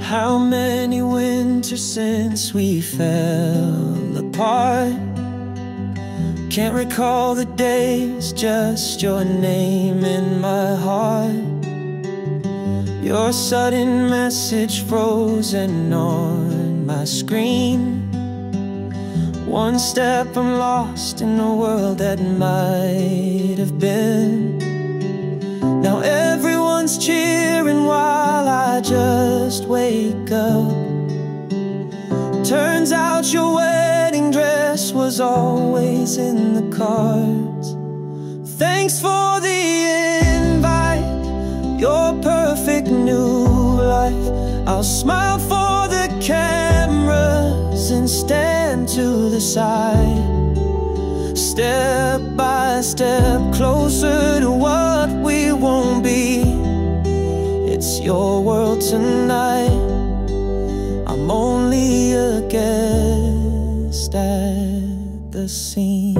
How many winters since we fell apart? Can't recall the days, just your name in my heart. Your sudden message frozen on my screen. One step I'm lost in a world that might have been. Now everyone's cheering while I just wake up. Turns out your wedding dress was always in the cards. Thanks for the invite, your perfect new life. I'll smile for the cameras and stand to the side. Step by step closer to what we won't be. It's your world tonight. I'm only a guest at the scene.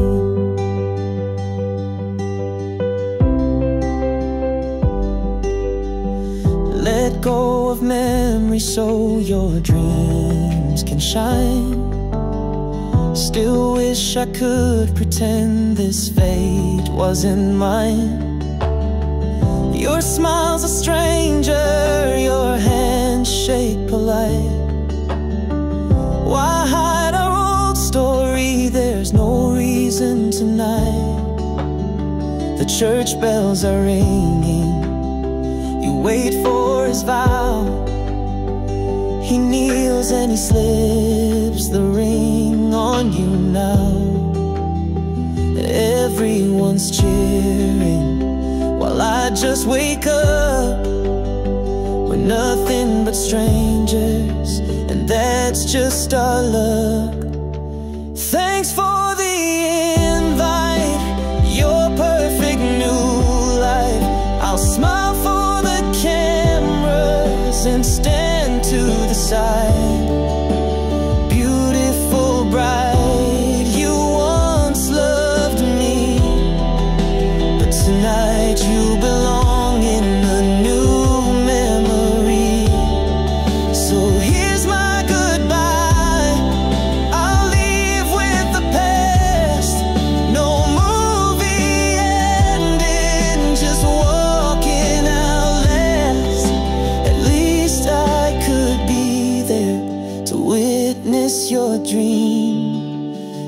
Let go of memory so your dreams can shine. Still wish I could pretend this fate wasn't mine. Your smile's a stranger, your handshake polite. Why hide our old story? There's no reason tonight. The church bells are ringing. You wait for his vow. He kneels and he slips the ring on you now. Everyone's cheering while I just wake up. We're nothing but strangers, and that's just our luck. Thanks for the invite, your perfect new life. I'll smile for the cameras and stand to the side. Beautiful bride, you once loved me, but tonight you belong in a new memory. So here's my goodbye, I'll leave with the past. No movie ending, just walking out last. At least I could be there to witness your dream.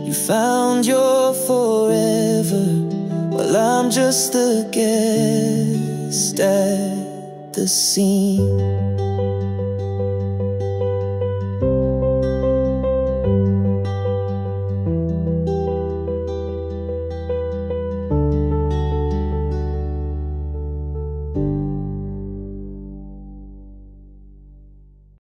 You found your forever, well, I'm just the guest at the scene.